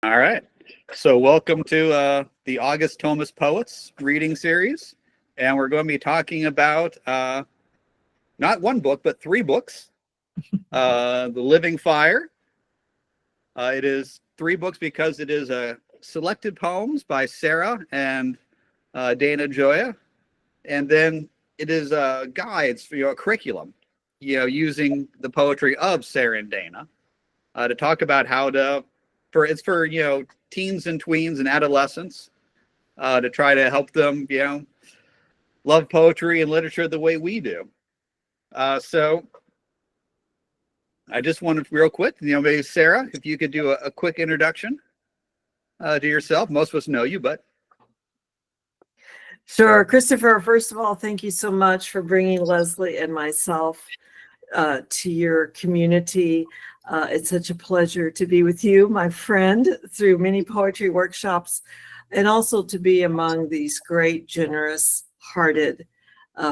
All right. So welcome to the August Thomist Poets reading series. And we're going to be talking about not one book, but three books. The Living Fire. It is three books because it is selected poems by Sarah and Dana Joya. And then it is guides for a curriculum, using the poetry of Sarah and Dana to talk about how to, it's for teens and tweens and adolescents, to try to help them, love poetry and literature the way we do. So I just wanted real quick, maybe Sarah, if you could do a quick introduction to yourself. Most of us know you, but. Sure. Christopher, first of all, thank you so much for bringing Lesley and myself to your community. It's such a pleasure to be with you, my friend, through many poetry workshops, and also to be among these great, generous-hearted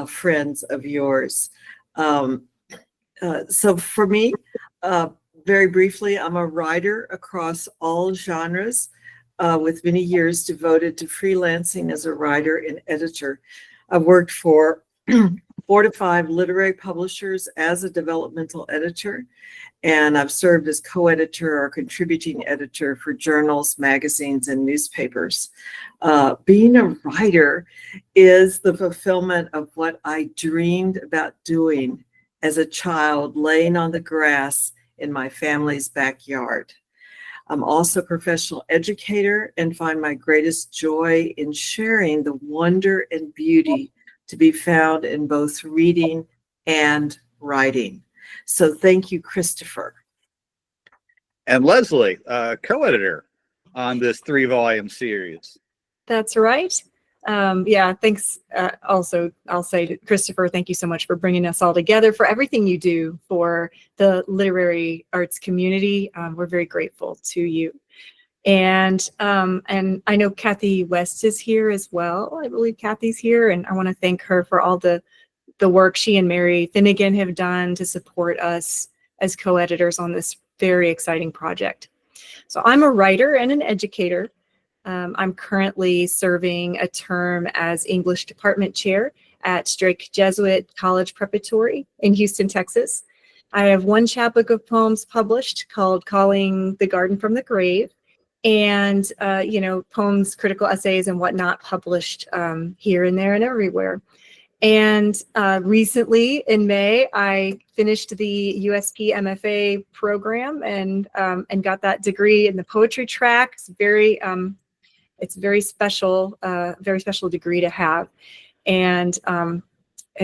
friends of yours. So for me, very briefly, I'm a writer across all genres, with many years devoted to freelancing as a writer and editor. I've worked for 4 to 5 literary publishers as a developmental editor, and I've served as co-editor or contributing editor for journals, magazines, and newspapers. Being a writer is the fulfillment of what I dreamed about doing as a child, laying on the grass in my family's backyard. I'm also a professional educator and find my greatest joy in sharing the wonder and beauty to be found in both reading and writing. So thank you, Christopher. And Lesley, co-editor on this 3-volume series. That's right. Yeah, thanks. Also, I'll say to Christopher, thank you so much for bringing us all together, for everything you do for the literary arts community. We're very grateful to you. And I know Kathy West is here as well. I believe Kathy's here, and I want to thank her for all the work she and Mary Finnegan have done to support us as co-editors on this very exciting project. So I'm a writer and an educator. I'm currently serving a term as English department chair at Drake Jesuit College Preparatory in Houston, Texas. I have one chapbook of poems published called Calling the Garden from the Grave, and poems, critical essays, and whatnot published here and there and everywhere. And recently in May, I finished the USP MFA program and got that degree in the poetry track. It's very special degree to have. And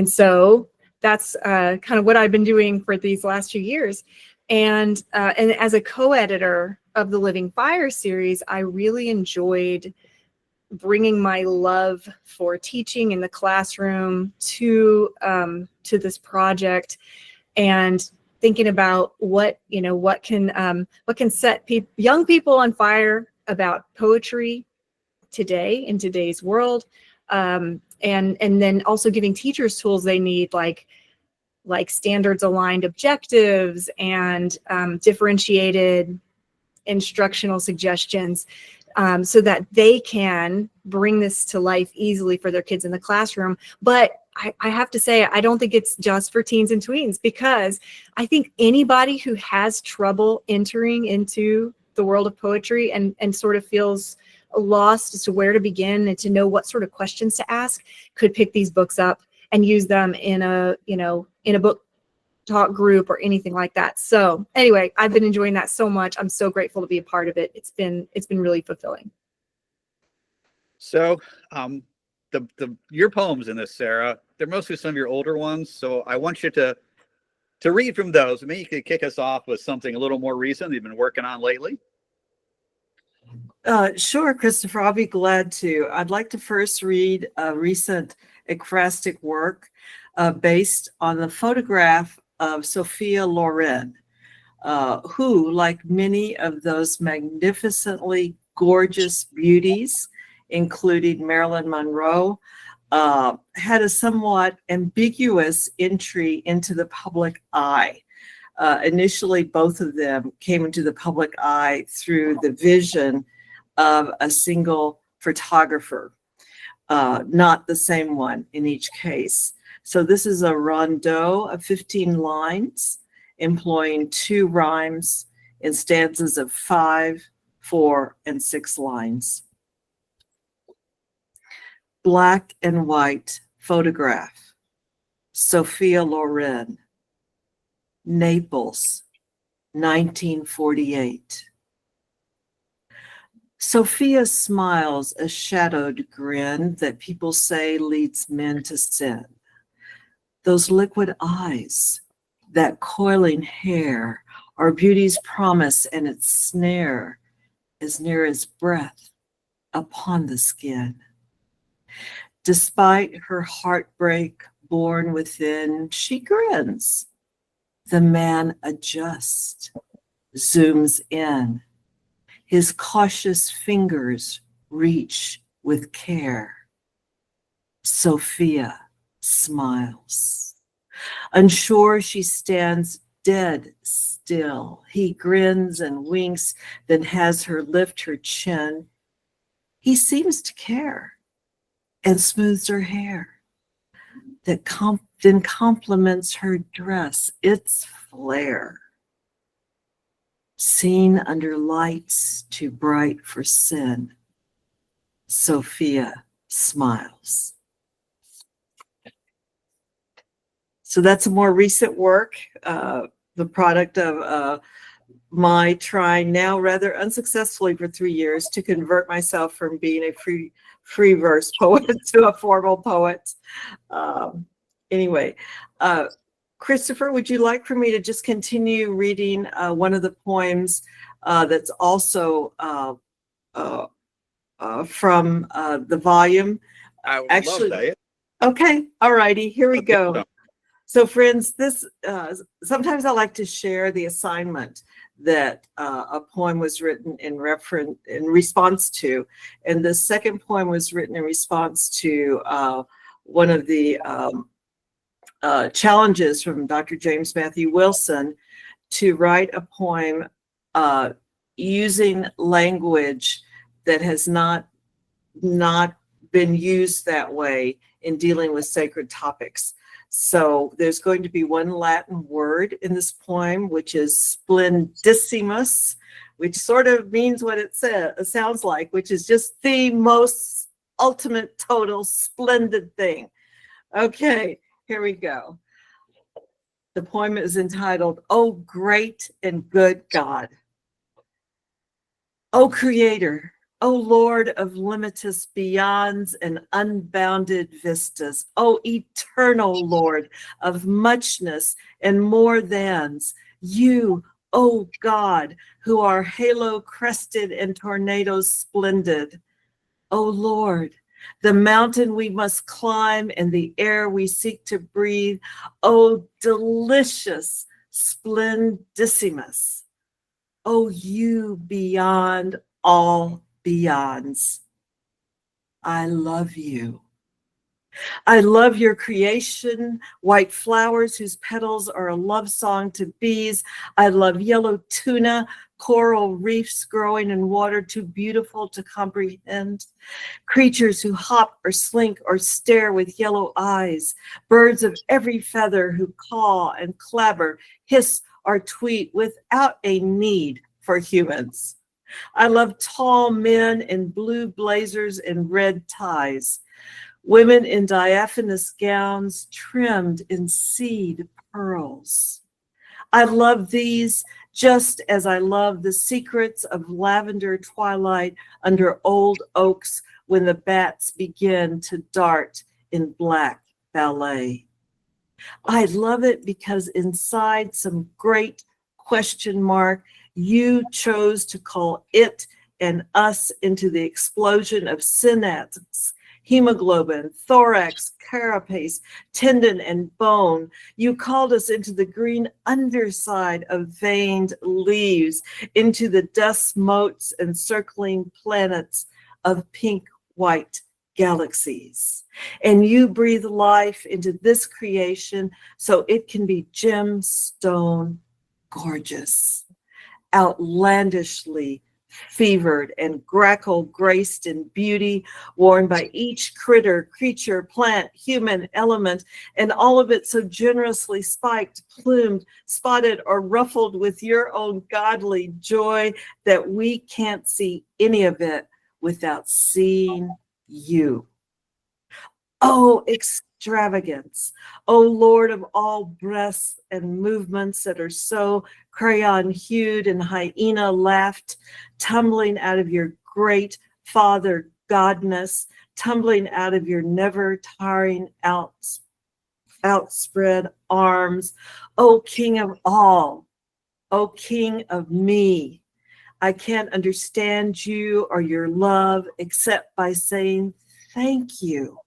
so that's kind of what I've been doing for these last few years. And as a co-editor of the Living Fire series, I really enjoyed bringing my love for teaching in the classroom to this project, and thinking about what can set young people on fire about poetry today in today's world, and then also giving teachers tools they need, like standards aligned objectives and differentiated instructional suggestions, so that they can bring this to life easily for their kids in the classroom. But I have to say, I don't think it's just for teens and tweens, because I think anybody who has trouble entering into the world of poetry and sort of feels lost as to where to begin and to know what sort of questions to ask could pick these books up and use them in a book talk group or anything like that. So anyway, I've been enjoying that so much. I'm so grateful to be a part of it. It's been really fulfilling. So your poems in this, Sarah, they're mostly some of your older ones. So I want you to read from those. Maybe you could kick us off with something a little more recent you've been working on lately. Sure, Christopher, I'll be glad to. I'd like to first read a recent ekphrastic work based on the photograph of Sophia Loren, who, like many of those magnificently gorgeous beauties, including Marilyn Monroe, had a somewhat ambiguous entry into the public eye. Initially, both of them came into the public eye through the vision of a single photographer, not the same one in each case. So this is a rondeau of 15 lines, employing 2 rhymes in stanzas of 5, 4, and 6 lines. Black and white photograph. Sophia Loren, Naples, 1948. Sophia smiles a shadowed grin that people say leads men to sin. Those liquid eyes, that coiling hair, are beauty's promise and its snare, as near as breath upon the skin. Despite her heartbreak born within, she grins. The man adjusts, zooms in. His cautious fingers reach with care. Sophia smiles. Unsure, she stands dead still. He grins and winks, then has her lift her chin. He seems to care and smooths her hair. That then compliments her dress, its flare. Seen under lights too bright for sin, Sophia smiles. So that's a more recent work, the product of my trying now rather unsuccessfully for 3 years to convert myself from being a free verse poet to a formal poet. Anyway, Christopher, would you like for me to just continue reading one of the poems that's also from the volume? I would love that. Okay, all righty, here we go. So friends, this sometimes I like to share the assignment that a poem was written in response to, and the second poem was written in response to one of the challenges from Dr. James Matthew Wilson to write a poem using language that has not been used that way in dealing with sacred topics. So there's going to be one Latin word in this poem, which is splendissimus, which sort of means what it sounds like, which is just the most ultimate, total, splendid thing. Okay, here we go. The poem is entitled, "O Great and Good God." O Creator, O Lord of limitless beyonds and unbounded vistas, O eternal Lord of muchness and more thans, you, O God, who are halo-crested and tornadoes splendid, O Lord, the mountain we must climb and the air we seek to breathe, O delicious splendissimus, O you beyond all beyonds. I love you. I love your creation, white flowers whose petals are a love song to bees. I love yellow tuna, coral reefs growing in water too beautiful to comprehend. Creatures who hop or slink or stare with yellow eyes. Birds of every feather who caw and clabber, hiss or tweet without a need for humans. I love tall men in blue blazers and red ties. Women in diaphanous gowns trimmed in seed pearls. I love these just as I love the secrets of lavender twilight under old oaks when the bats begin to dart in black ballet. I love it because inside some great question mark, you chose to call it and us into the explosion of synapses, hemoglobin, thorax, carapace, tendon, and bone. You called us into the green underside of veined leaves, into the dust motes and circling planets of pink-white galaxies. And you breathe life into this creation so it can be gemstone gorgeous, outlandishly fevered and grackle graced in beauty, worn by each critter, creature, plant, human element, and all of it so generously spiked, plumed, spotted, or ruffled with your own godly joy that we can't see any of it without seeing you. Oh, extravagance. Oh, Lord of all breaths and movements that are so crayon-hued and hyena-laughed, tumbling out of your great Father Godness, tumbling out of your never-tiring outspread arms. Oh, King of all. Oh, King of me. I can't understand you or your love except by saying thank you.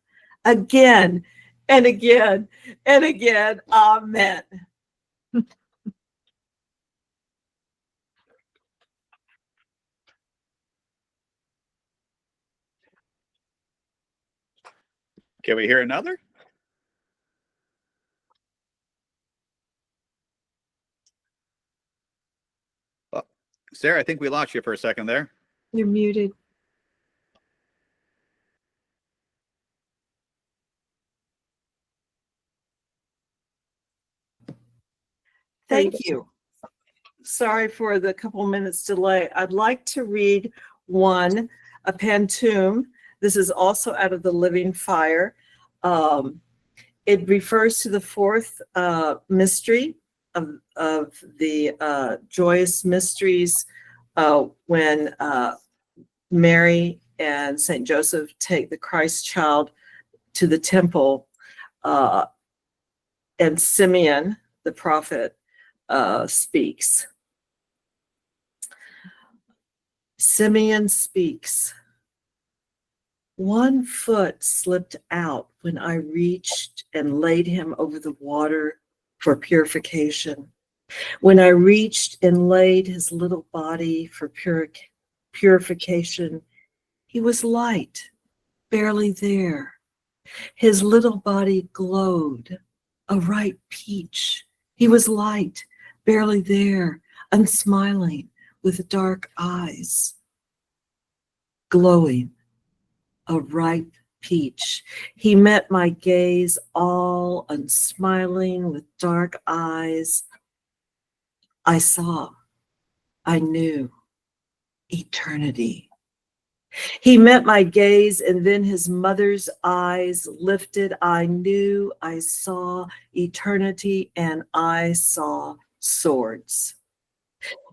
Again and again and again. Amen. Can we hear another? Oh, Sarah, I think we lost you for a second there. You're muted. Thank you. Sorry for the couple minutes delay. I'd like to read one, a pantoum. This is also out of the Living Fire. It refers to the fourth mystery of the joyous mysteries when Mary and Saint Joseph take the Christ child to the temple, and Simeon, the prophet, speaks. Simeon speaks. One foot slipped out when I reached and laid him over the water for purification. When I reached and laid his little body for purification, he was light, barely there. His little body glowed, a ripe peach. He was light, barely there, unsmiling, with dark eyes, glowing, a ripe peach. He met my gaze, all unsmiling, with dark eyes. I saw, I knew, eternity. He met my gaze, and then his mother's eyes lifted. I knew, I saw eternity, and I saw swords.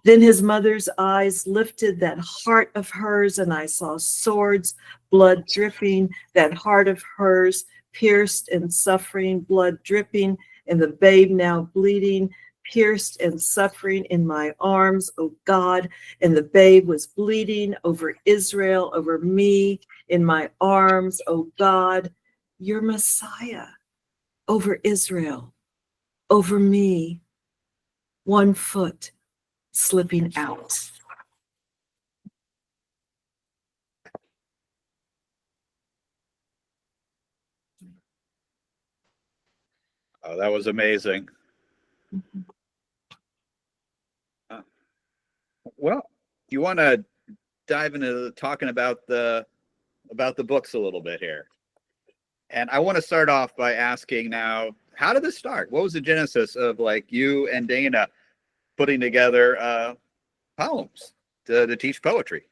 Then his mother's eyes lifted, that heart of hers, and I saw swords, blood dripping, that heart of hers, pierced and suffering, blood dripping, and the babe now bleeding, pierced and suffering in my arms, oh God, and the babe was bleeding over Israel, over me, in my arms, oh God, your Messiah, over Israel, over me, one foot slipping out. Oh, that was amazing. Well, you want to dive into talking about the books a little bit here. And I want to start off by asking now, how did this start? What was the genesis of like you and Dana putting together poems to teach poetry?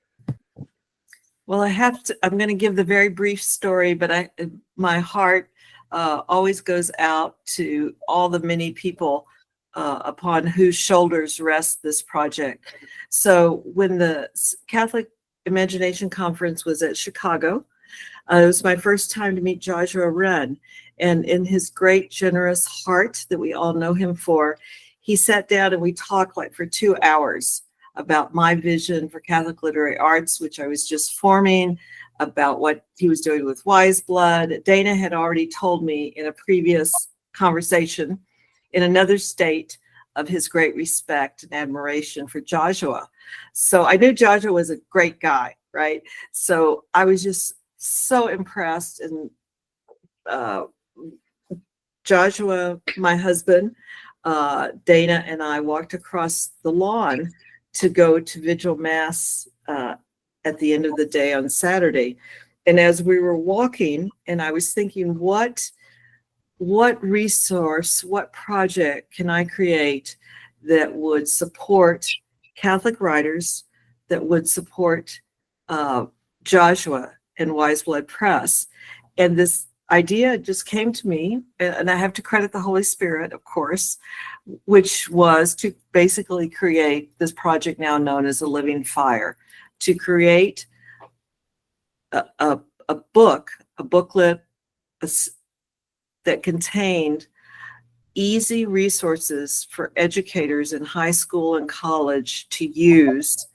Well, I'm going to give the very brief story, but my heart always goes out to all the many people upon whose shoulders rests this project. So when the Catholic Imagination Conference was at Chicago, it was my first time to meet Joshua Wren. And in his great, generous heart that we all know him for, he sat down and we talked like for 2 hours about my vision for Catholic literary arts, which I was just forming, about what he was doing with Wise Blood. Dana had already told me in a previous conversation in another state of his great respect and admiration for Joshua. So I knew Joshua was a great guy, right? So I was just so impressed. And Joshua, my husband, Dana and I walked across the lawn to go to Vigil Mass at the end of the day on Saturday. And as we were walking, and I was thinking, what resource, what project can I create that would support Catholic writers, that would support Joshua and Wise Blood Press? And this idea just came to me, and I have to credit the Holy Spirit, of course, which was to basically create this project now known as A Living Fire, to create a booklet that contained easy resources for educators in high school and college to use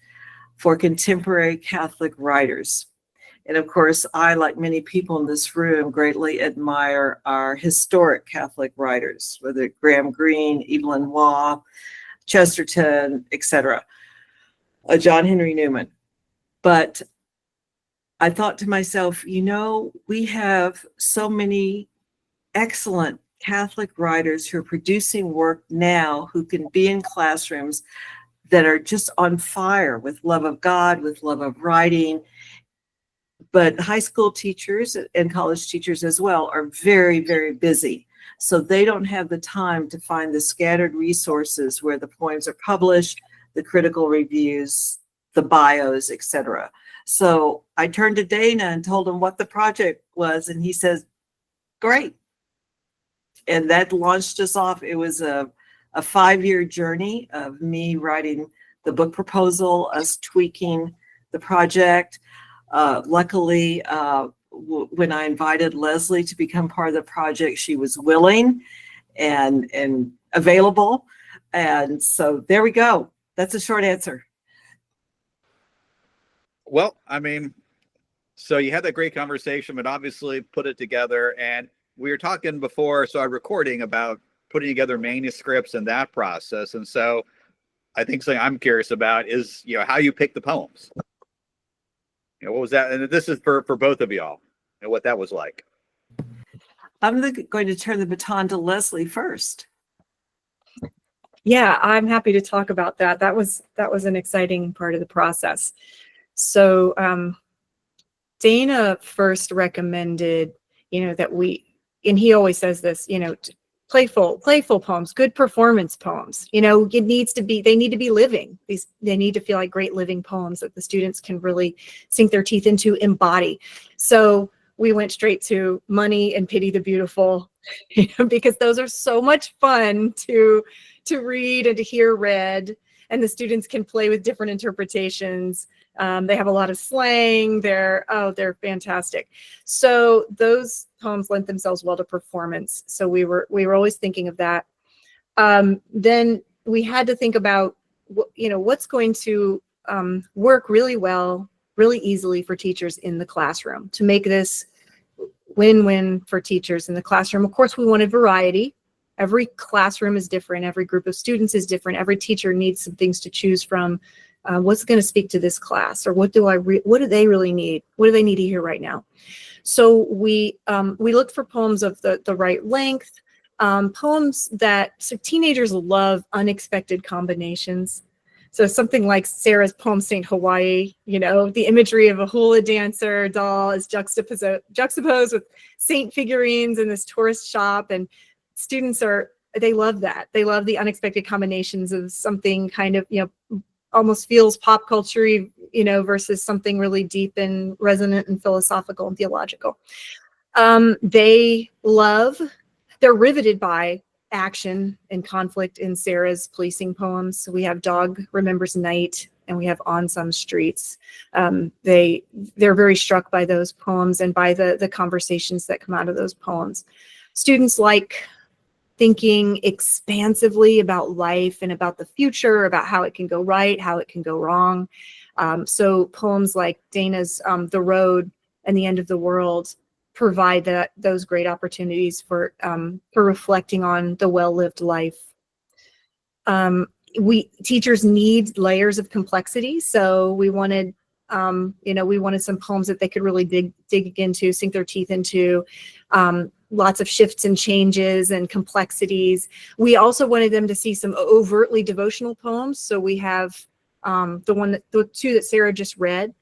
for contemporary Catholic writers. And of course, I, like many people in this room, greatly admire our historic Catholic writers, whether Graham Greene, Evelyn Waugh, Chesterton, etc., John Henry Newman. But I thought to myself, we have so many excellent Catholic writers who are producing work now, who can be in classrooms that are just on fire with love of God, with love of writing. But high school teachers and college teachers as well are very, very busy. So they don't have the time to find the scattered resources where the poems are published, the critical reviews, the bios, etc. So I turned to Dana and told him what the project was, and he says, great. And that launched us off. It was a 5-year journey of me writing the book proposal, us tweaking the project. Luckily, when I invited Lesley to become part of the project, she was willing and available. And so there we go. That's a short answer. Well, so you had that great conversation, but obviously put it together. And we were talking before, so I'm recording about putting together manuscripts and that process. And so I think something I'm curious about is, how you pick the poems. What was that? And this is for both of y'all, and what that was like. I'm going to turn the baton to Lesley first. Yeah, I'm happy to talk about that. That was an exciting part of the process. So Dana first recommended, that and he always says this, playful poems, good performance poems. They need to be living. They need to feel like great living poems that the students can really sink their teeth into, embody. So we went straight to Money and Pity the Beautiful, because those are so much fun to read and to hear read, and the students can play with different interpretations. They have a lot of slang. They're fantastic. So those poems lent themselves well to performance. So we were always thinking of that. Then we had to think about, what's going to work really well, really easily for teachers in the classroom to make this win-win for teachers in the classroom. Of course, we wanted variety. Every classroom is different. Every group of students is different. Every teacher needs some things to choose from. What's going to speak to this class, or what do they really need? What do they need to hear right now? So we looked for poems of the right length, poems so teenagers love unexpected combinations. So something like Sarah's poem, St. Hawaii, the imagery of a hula dancer doll is juxtaposed with saint figurines in this tourist shop, and students they love that. They love the unexpected combinations of something kind of, almost feels pop culture-y, versus something really deep and resonant and philosophical and theological. They're riveted by action and conflict in Sarah's policing poems. So we have Dog Remembers Night and we have On Some Streets. They're very struck by those poems and by the conversations that come out of those poems. Students like thinking expansively about life and about the future, about how it can go right, how it can go wrong. So poems like Dana's The Road and The End of the World provide those great opportunities for reflecting on the well-lived life. Teachers need layers of complexity, so we wanted some poems that they could really dig into, sink their teeth into. lots of shifts and changes and complexities. We also wanted them to see some overtly devotional poems. So we have the two that Sarah just read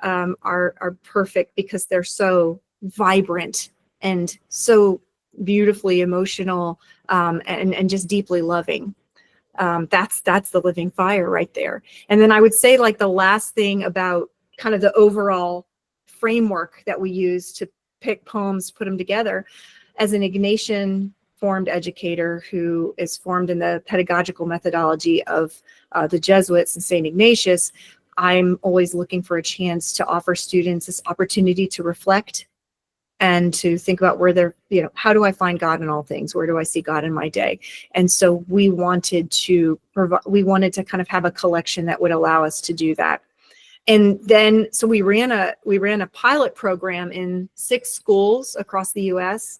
are perfect because they're so vibrant and so beautifully emotional and just deeply loving. That's the living fire right there. And then I would say, like, the last thing about kind of the overall framework that we use to pick poems, put them together, as an Ignatian formed educator who is formed in the pedagogical methodology of the Jesuits and St. Ignatius, I'm always looking for a chance to offer students this opportunity to reflect and to think about where they're, how do I find God in all things? Where do I see God in my day? And so we wanted to kind of have a collection that would allow us to do that. And then, so we ran a pilot program in 6 schools across the US,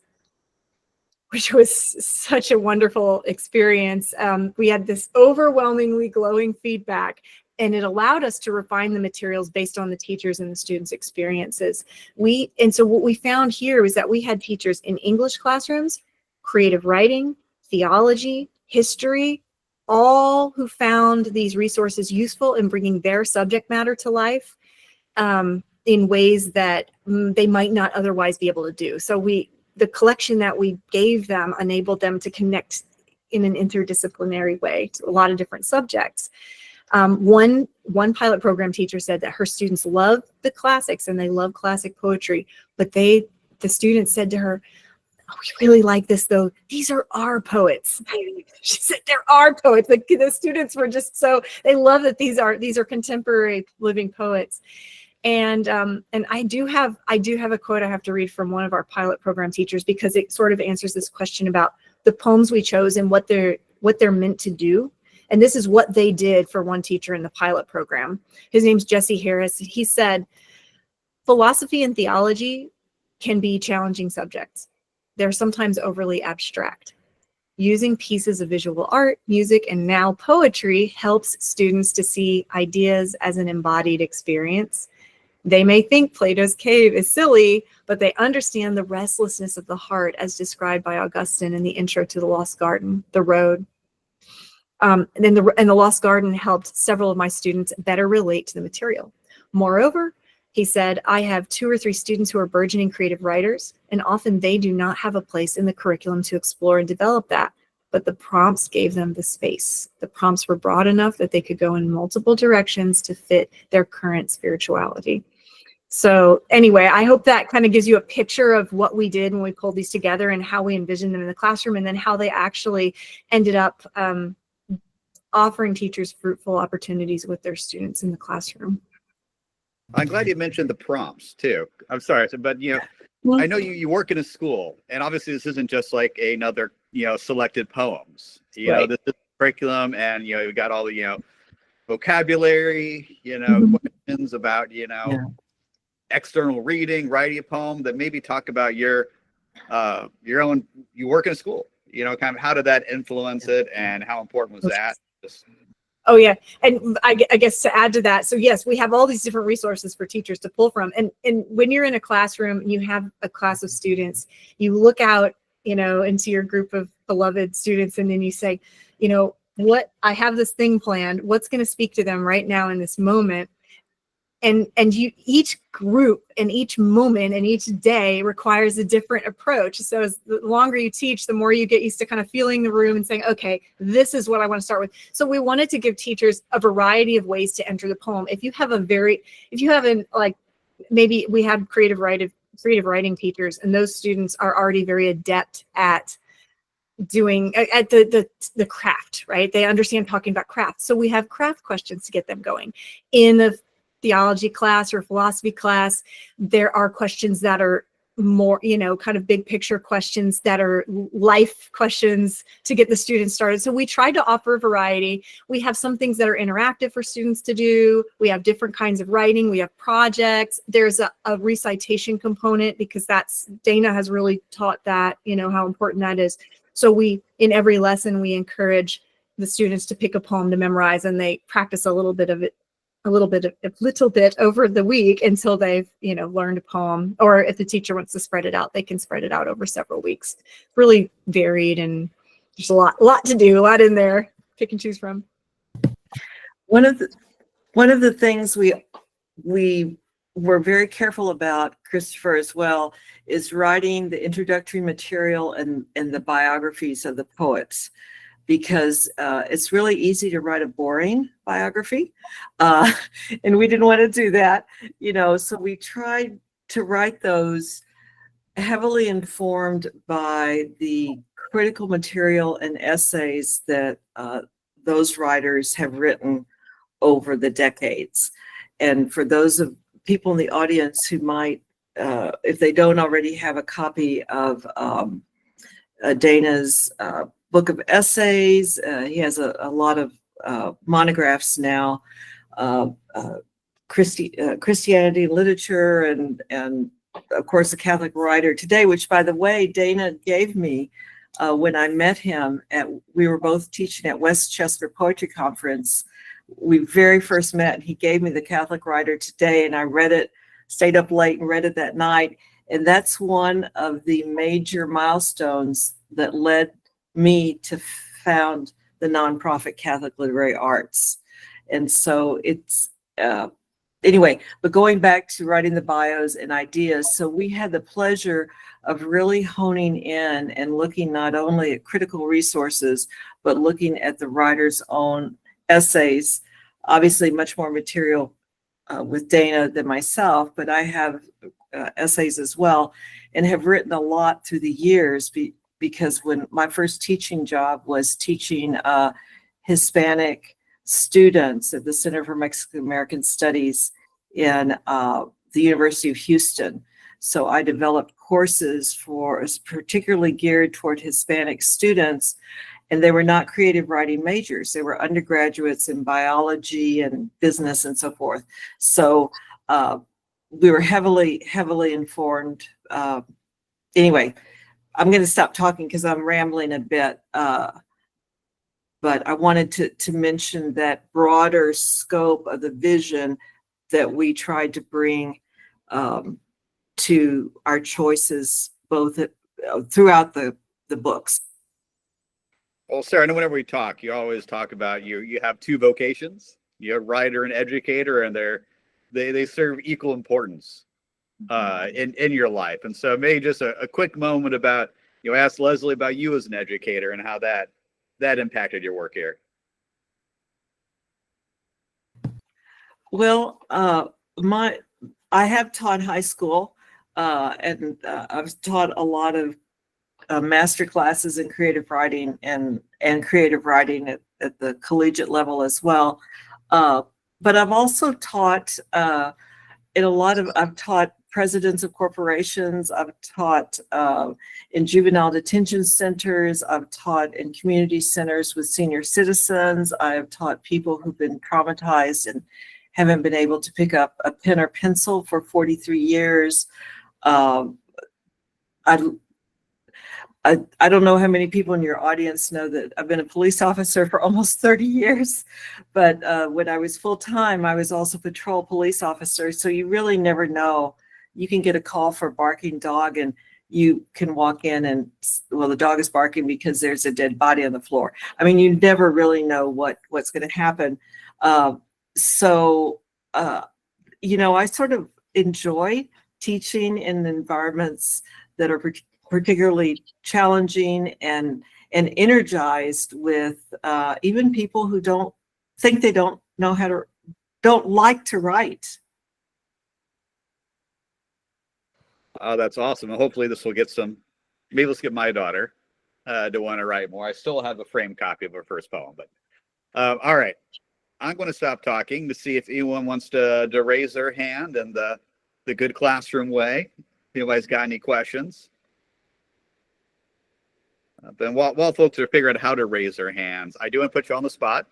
which was such a wonderful experience. We had this overwhelmingly glowing feedback, and it allowed us to refine the materials based on the teachers and the students' experiences. And so what we found here was that we had teachers in English classrooms, creative writing, theology, history, all who found these resources useful in bringing their subject matter to life in ways that they might not otherwise be able to do. So the collection that we gave them enabled them to connect in an interdisciplinary way to a lot of different subjects. One pilot program teacher said that her students love the classics and they love classic poetry, but the students said to her, "Oh, we really like this though. These are our poets." She said, "There are poets." The students were just they love that these are contemporary living poets. And I do have a quote I have to read from one of our pilot program teachers, because it sort of answers this question about the poems we chose and what they're meant to do. And this is what they did for one teacher in the pilot program. His name's Jesse Harris. He said, "Philosophy and theology can be challenging subjects. They're sometimes overly abstract. Using pieces of visual art, music, and now poetry helps students to see ideas as an embodied experience. They may think Plato's cave is silly, but they understand the restlessness of the heart as described by Augustine in the intro to The Lost Garden, The Road." And The Lost Garden helped several of my students better relate to the material. Moreover, he said, "I have 2 or 3 students who are burgeoning creative writers, and often they do not have a place in the curriculum to explore and develop that. But the prompts gave them the space. The prompts were broad enough that they could go in multiple directions to fit their current spirituality." So anyway, I hope that kind of gives you a picture of what we did when we pulled these together and how we envisioned them in the classroom, and then how they actually ended up offering teachers fruitful opportunities with their students in the classroom. I'm glad you mentioned the prompts too. I'm sorry, but I know you work in a school, and obviously this isn't just like another selected poems. Right. This is curriculum, and you've got all the vocabulary, questions about external reading, writing a poem, that maybe talk about your own. You work in a school, kind of how did that influence it, and how important was that? Oh yeah, and I guess to add to that, so yes, we have all these different resources for teachers to pull from, and when you're in a classroom and you have a class of students, you look out, into your group of beloved students, and then you say, what, I have this thing planned, what's going to speak to them right now in this moment, and each group and each moment and each day requires a different approach. So as the longer you teach, the more you get used to kind of feeling the room and saying, okay, this is what I want to start with. So we wanted to give teachers a variety of ways to enter the poem. If you haven't, like, maybe we have creative writing teachers, and those students are already very adept at doing the craft, right? They understand talking about craft. So we have craft questions to get them going. In a theology class or philosophy class, there are questions that are more, kind of big picture questions that are life questions to get the students started. So we try to offer variety. We have some things that are interactive for students to do. We have different kinds of writing. We have projects. There's a recitation component, because Dana has really taught that, how important that is. So in every lesson, we encourage the students to pick a poem to memorize, and they practice a little bit of it a little bit over the week until they've, learned a poem. Or if the teacher wants to spread it out, they can spread it out over several weeks. Really varied, and there's a lot to do, a lot in there, pick and choose from. One of the things we were very careful about, Christopher, as well, is writing the introductory material and the biographies of the poets, because it's really easy to write a boring biography, and we didn't want to do that, so we tried to write those heavily informed by the critical material and essays that those writers have written over the decades. And for those of people in the audience who might, if they don't already have a copy of Dana's book of essays, he has a lot of monographs now, Christianity literature, and of course a Catholic writer today, which, by the way, Dana gave me when I met him we were both teaching at Westchester Poetry Conference. We very first met, and he gave me the Catholic Writer Today, and I read it, stayed up late and read it that night. And that's one of the major milestones that led me to found the nonprofit Catholic Literary Arts. And so it's, anyway, but going back to writing the bios and ideas, so we had the pleasure of really honing in and looking not only at critical resources, but looking at the writer's own essays. Obviously much more material with Dana than myself, but I have essays as well, and have written a lot through the years because when my first teaching job was teaching Hispanic students at the Center for Mexican American Studies in the University of Houston. So I developed courses particularly geared toward Hispanic students, and they were not creative writing majors. They were undergraduates in biology and business and so forth. So we were heavily informed. Anyway, I'm going to stop talking because I'm rambling a bit. But I wanted to mention that broader scope of the vision that we tried to bring to our choices, both throughout the books. Well, Sarah, I know whenever we talk, you always talk about you have two vocations. You're a writer and educator, and they serve equal importance in your life. And so maybe just a quick moment about, ask Lesley about you as an educator and how that impacted your work here. Well, I have taught high school, and I've taught a lot of master classes in creative writing and creative writing at the collegiate level as well. But I've also taught I've taught presidents of corporations. I've taught in juvenile detention centers. I've taught in community centers with senior citizens. I've taught people who've been traumatized and haven't been able to pick up a pen or pencil for 43 years. I don't know how many people in your audience know that I've been a police officer for almost 30 years, but when I was full-time, I was also patrol police officer. So you really never know. You can get a call for a barking dog, and you can walk in and, well, the dog is barking because there's a dead body on the floor. I mean, you never really know what's going to happen. I sort of enjoy teaching in environments that are particularly challenging and energized with even people who don't like to write. Oh, that's awesome. And hopefully this will maybe let's get my daughter to want to write more. I still have a framed copy of her first poem, but all right. I'm going to stop talking to see if anyone wants to raise their hand in the good classroom way. If anybody's got any questions. Then while folks are figuring out how to raise their hands, I do want to put you on the spot.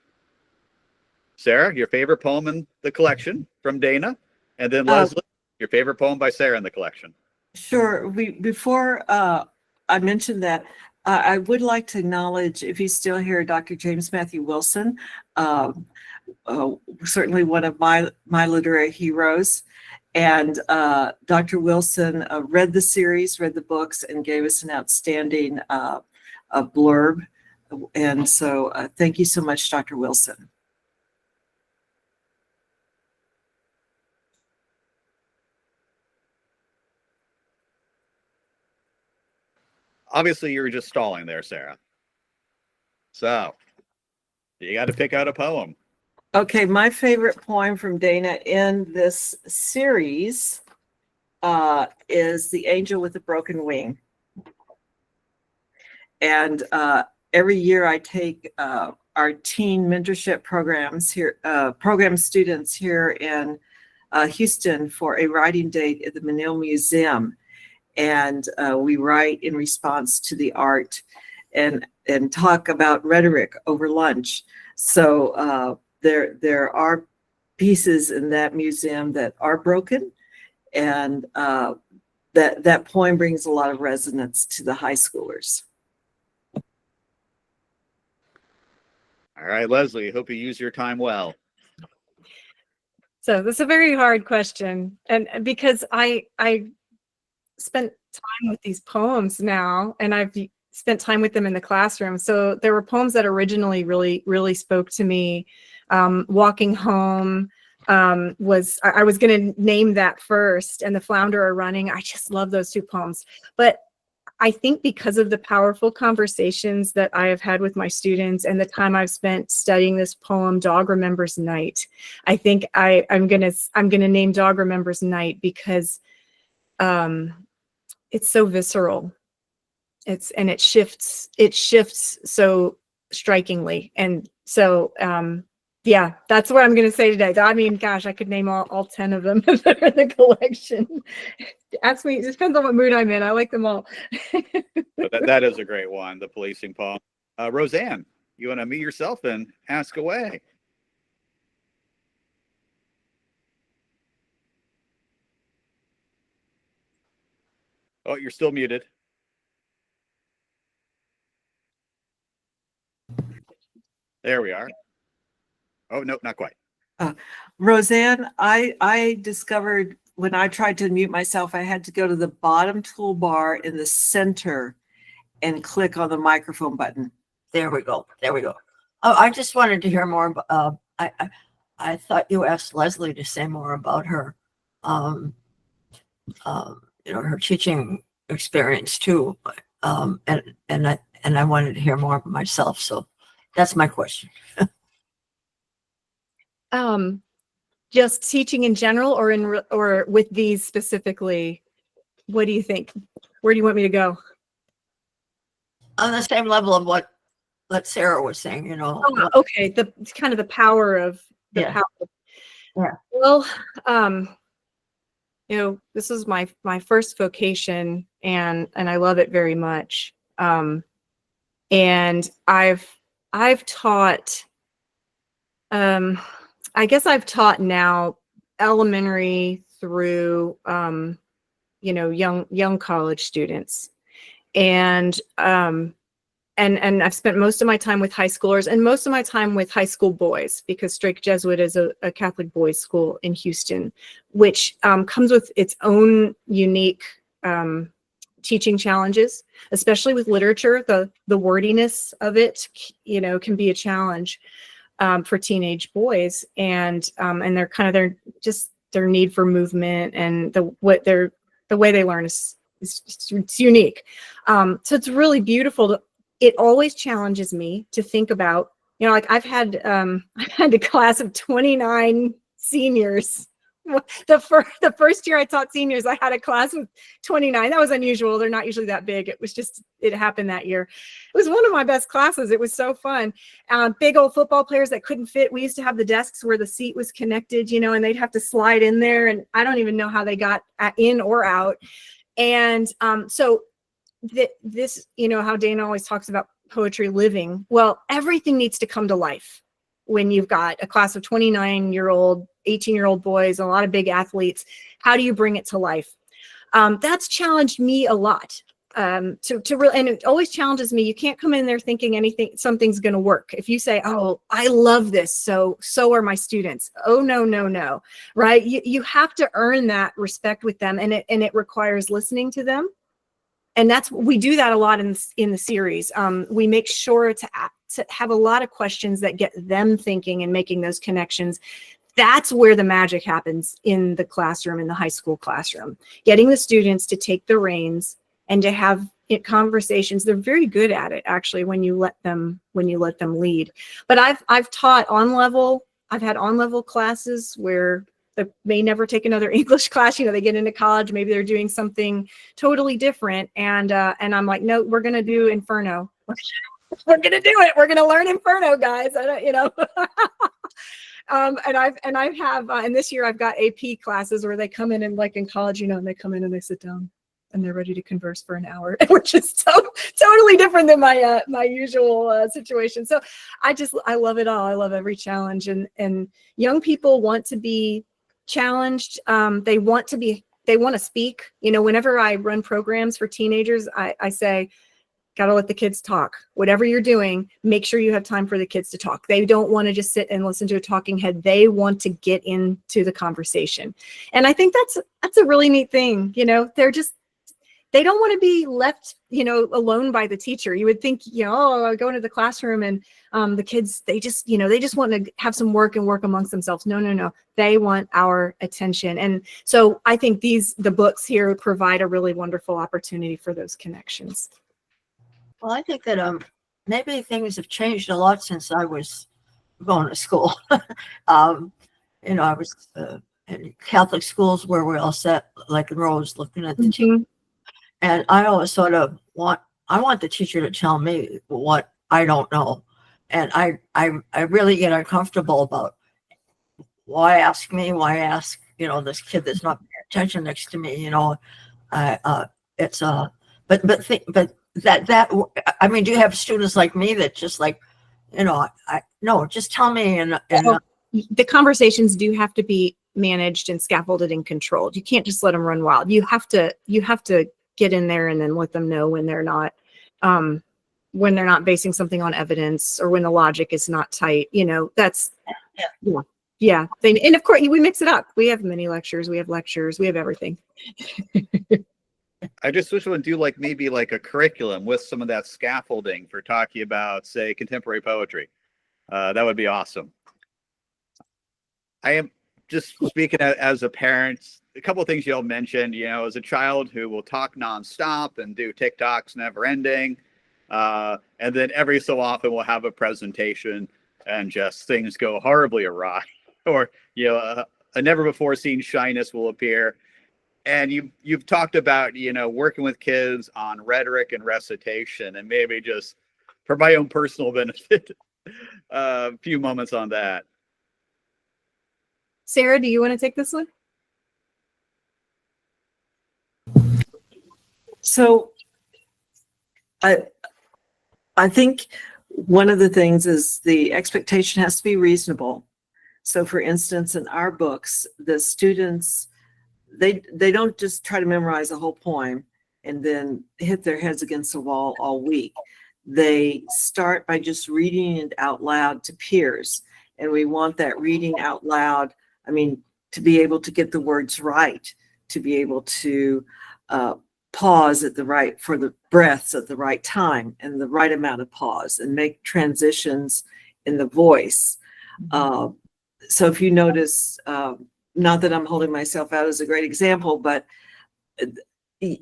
Sarah, your favorite poem in the collection from Dana, and then Lesley, your favorite poem by Sarah in the collection. Sure. Before I mentioned that, I would like to acknowledge, if he's still here, Dr. James Matthew Wilson. certainly one of my literary heroes. And Dr. Wilson read the series, read the books, and gave us an outstanding blurb. And so thank you so much, Dr. Wilson. Obviously, you were just stalling there, Sarah. So you got to pick out a poem. Okay, my favorite poem from Dana in this series is The Angel with a Broken Wing. And every year I take our teen mentorship programs here, program students here in Houston for a writing date at the Menil Museum. And we write in response to the art and talk about rhetoric over lunch. So there are pieces in that museum that are broken, and that poem brings a lot of resonance to the high schoolers. All right, Lesley, hope you use your time well. So this is a very hard question, and because I spent time with these poems now, and I've spent time with them in the classroom. So there were poems that originally really spoke to me. Walking Home I was going to name that first, and The Flounder Are Running. I just love those two poems. But I think because of the powerful conversations that I have had with my students and the time I've spent studying this poem, Dog Remembers Night, I think I'm gonna name Dog Remembers Night because it's so visceral. It shifts so strikingly. And so yeah, that's what I'm going to say today. I mean, gosh, I could name all 10 of them that are in the collection. Ask me, it depends on what mood I'm in. I like them all. That is a great one, the policing poem. Roseanne, you want to mute yourself and ask away? Oh, you're still muted. There we are. Oh, no, not quite. Roseanne, I discovered when I tried to mute myself, I had to go to the bottom toolbar in the center and click on the microphone button. There we go. There we go. Oh, I just wanted to hear more about, I thought you asked Lesley to say more about her, her teaching experience too. And I wanted to hear more of myself. So that's my question. Just teaching in general, or with these specifically. What do you think? Where do you want me to go? On the same level of what Sarah was saying, Oh, okay. The kind of the power of the power. Yeah. Well, this is my first vocation, and I love it very much. And I've taught. I guess I've taught now elementary through, young college students, and I've spent most of my time with high schoolers and most of my time with high school boys, because Strake Jesuit is a Catholic boys' school in Houston, which comes with its own unique teaching challenges, especially with literature. The wordiness of it, can be a challenge. For teenage boys, and their need for movement and the way they learn is it's unique. So it's really beautiful. It always challenges me to think about, I've had a class of 29 seniors. The first year I taught seniors, I had a class of 29. That was unusual. They're not usually that big. It happened that year. It was one of my best classes. It was so fun. Big old football players that couldn't fit. We used to have the desks where the seat was connected, and they'd have to slide in there. And I don't even know how they got in or out. And so this, how Dana always talks about poetry living. Well, everything needs to come to life when you've got a class of 29-year-old, 18-year-old boys, a lot of big athletes. How do you bring it to life? That's challenged me a lot. to really, and it always challenges me. You can't come in there thinking something's going to work. If you say, "Oh, I love this," so are my students. Oh, no, right? You have to earn that respect with them, and it requires listening to them. And we do that a lot in the series. We make sure to have a lot of questions that get them thinking and making those connections. That's where the magic happens in the classroom, in the high school classroom. Getting the students to take the reins and to have conversations. They're very good at it, actually, when you let them lead. But I've taught on level. I've had on level classes where they may never take another English class. They get into college, maybe they're doing something totally different, and I'm like, no, we're gonna do Inferno. We're gonna do it. We're gonna learn Inferno, guys. I don't, and this year I've got AP classes where they come in and, like in college, and they come in and they sit down and they're ready to converse for an hour, which is totally different than my usual situation. So I love it all. I love every challenge, and young people want to be challenged. They want to speak. Whenever I run programs for teenagers, I say, gotta let the kids talk. Whatever you're doing, make sure you have time for the kids to talk. They don't want to just sit and listen to a talking head. They want to get into the conversation. And I think that's a really neat thing. They don't want to be left, alone by the teacher. You would think, I go into the classroom and the kids, they just want to have some work and work amongst themselves. No. They want our attention. And so I think the books here provide a really wonderful opportunity for those connections. Well, I think that maybe things have changed a lot since I was going to school. I was in Catholic schools where we all sat like in rows looking at the teacher. And I always sort of want the teacher to tell me what I don't know. And I really get uncomfortable about why ask me, why ask, this kid that's not paying attention next to me, do you have students like me that just like, no, just tell me. And the conversations do have to be managed and scaffolded and controlled. You can't just let them run wild. You have to get in there and then let them know when they're not basing something on evidence or when the logic is not tight. That's yeah. And of course we mix it up. We have mini lectures, we have lectures, we have everything. I just wish we would do maybe a curriculum with some of that scaffolding for talking about, say, contemporary poetry. That would be awesome. I am just speaking as a parent. A couple of things y'all mentioned, as a child who will talk nonstop and do TikToks never ending. And then every so often we'll have a presentation and just things go horribly awry, or, a never before seen shyness will appear. And you've talked about, working with kids on rhetoric and recitation, and maybe just for my own personal benefit, a few moments on that. Sarah, do you want to take this one? So I think one of the things is the expectation has to be reasonable. So for instance, in our books, the students, they don't just try to memorize a whole poem and then hit their heads against the wall all week. They start by just reading it out loud to peers. And we want that reading out loud, to be able to get the words right, to be able to pause for the breaths at the right time and the right amount of pause, and make transitions in the voice. So if you notice, not that I'm holding myself out as a great example, but to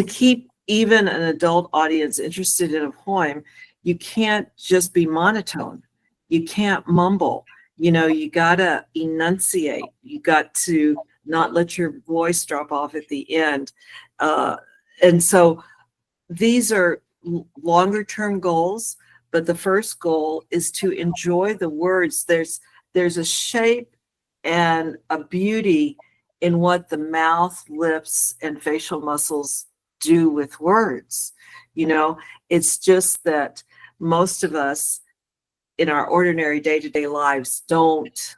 keep even an adult audience interested in a poem, you can't just be monotone. You can't mumble. You gotta enunciate. You got to not let your voice drop off at the end. And so these are longer term goals, but the first goal is to enjoy the words. There's a shape and a beauty in what the mouth, lips, and facial muscles do with words. It's just that most of us in our ordinary day-to-day lives don't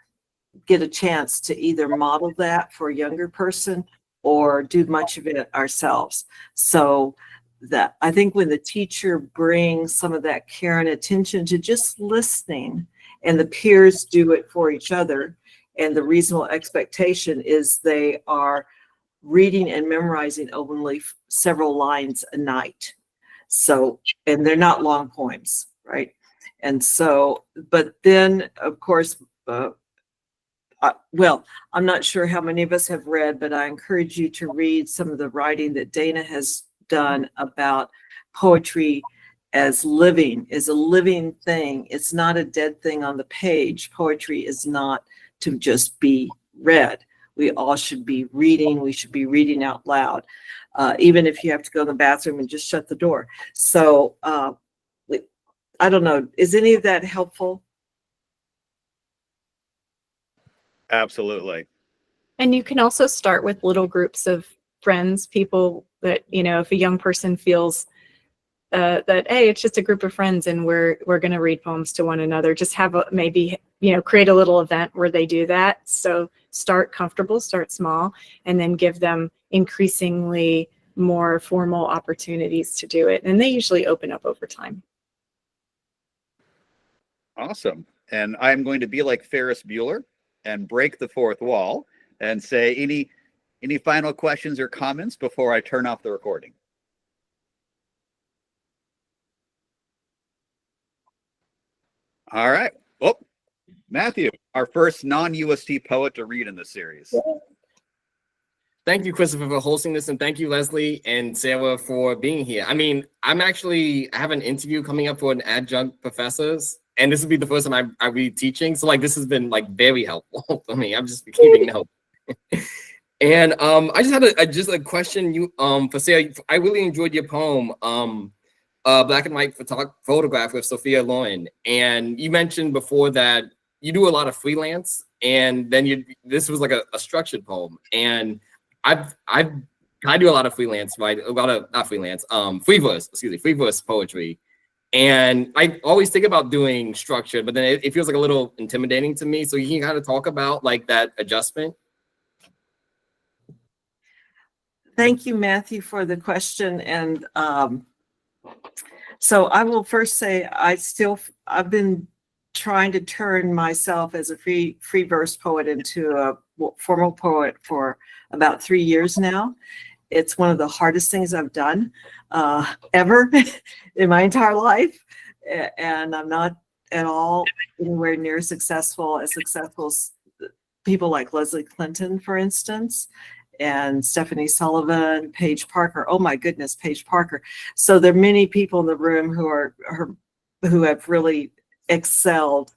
get a chance to either model that for a younger person or do much of it ourselves. So that I think when the teacher brings some of that care and attention to just listening, and the peers do it for each other, and the reasonable expectation is they are reading and memorizing only several lines a night. So, and they're not long poems, right? And so, but then of course, well, I'm not sure how many of us have read, but I encourage you to read some of the writing that Dana has done about poetry as living, is a living thing. It's not a dead thing on the page. Poetry is not to just be read. We all should be reading. We should be reading out loud, even if you have to go to the bathroom and just shut the door. So I don't know. Is any of that helpful? Absolutely. And you can also start with little groups of friends, people that, you know, if a young person feels that, hey, it's just a group of friends and we're going to read poems to one another, just have a, maybe, you know, create a little event where they do that. So start comfortable, start small, and then give them increasingly more formal opportunities to do it. And they usually open up over time. Awesome. And I'm going to be like Ferris Bueller and break the fourth wall and say any final questions or comments before I turn off the recording? All right. Well, Matthew, our first non-UST poet to read in this series. Thank you, Christopher, for hosting this, and thank you, Lesley and Sarah, for being here. I mean, I have an interview coming up for an adjunct professors, and this will be the first time I be teaching. So, like, this has been like very helpful for me. I'm just keeping notes. And I just had a question for Sarah. I really enjoyed your poem, Black and White Photograph with Sophia Loren. And you mentioned before that you do a lot of freelance, and then this was like a structured poem. And I do a lot of freelance, right? Free verse poetry. And I always think about doing structured, but then it feels like a little intimidating to me. So you can kind of talk about like that adjustment. Thank you, Matthew, for the question. And so I will first say I've been trying to turn myself as a free verse poet into a formal poet for about 3 years now. It's one of the hardest things I've done ever in my entire life. And I'm not at all anywhere near as successful as people like Lesley Clinton, for instance, and Stephanie Sullivan, Paige Parker. Oh my goodness, Paige Parker. So there are many people in the room who have really excelled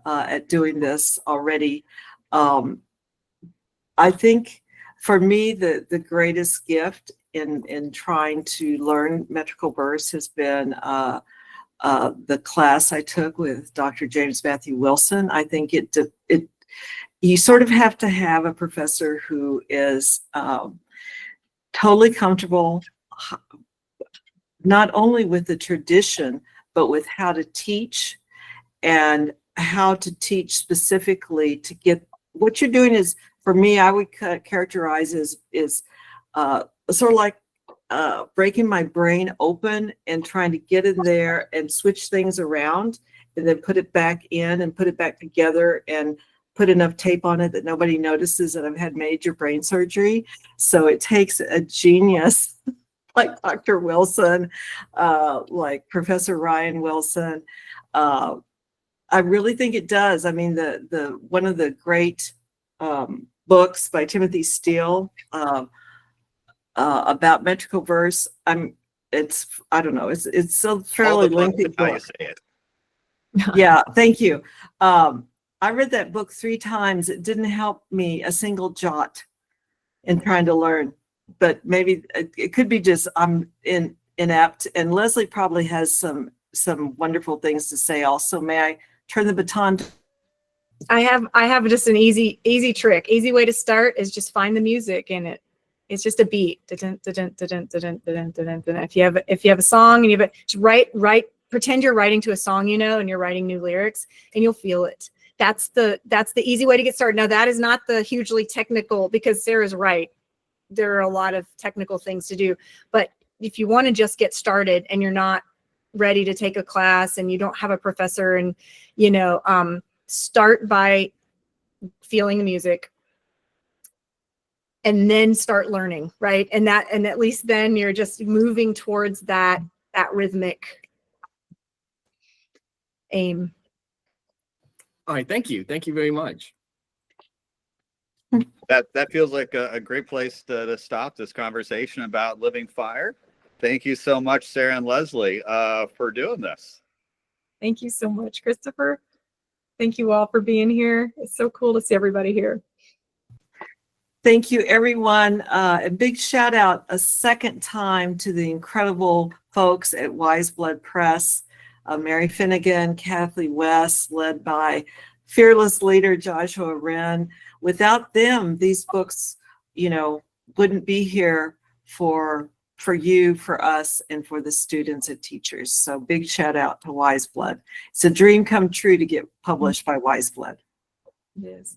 at doing this already. I think for me, the greatest gift in trying to learn metrical verse has been the class I took with Dr. James Matthew Wilson. I think you sort of have to have a professor who is totally comfortable, not only with the tradition, but with how to teach and how to teach specifically to get what you're doing is, for me, I would characterize is sort of like breaking my brain open and trying to get in there and switch things around and then put it back in and put it back together and put enough tape on it that nobody notices that I've had major brain surgery. So it takes a genius like Dr. Wilson, like Professor Ryan Wilson. I really think it does. I mean, the one of the great books by Timothy Steele about metrical verse. It's a fairly lengthy book. How you say it. Yeah, thank you. I read that book 3 times. It didn't help me a single jot in trying to learn, but maybe it could be just I'm inept. And Lesley probably has some wonderful things to say also. May I turn the baton? I have just an easy trick. Easy way to start is just find the music in it. It's just a beat. If you have a song and just write, pretend you're writing to a song, and you're writing new lyrics, and you'll feel it. That's the easy way to get started. Now that is not the hugely technical, because Sarah's right. there are a lot of technical things to do. But if you want to just get started and you're not ready to take a class and you don't have a professor, and start by feeling the music and then start learning, right? And at least then you're just moving towards that rhythmic aim. All right, thank you very much. That feels like a great place to stop this conversation about Living Fire. Thank you so much, Sarah and Lesley, for doing this. Thank you so much, Christopher. Thank you all for being here. It's so cool to see everybody here. Thank you, everyone. A big shout out a second time to the incredible folks at Wise Blood Press, Mary Finnegan, Kathleen West, led by fearless leader Joshua Wren. Without them, these books, wouldn't be here for you, for us, and for the students and teachers. So big shout out to Wise Blood. It's a dream come true to get published by Wise Blood. It is.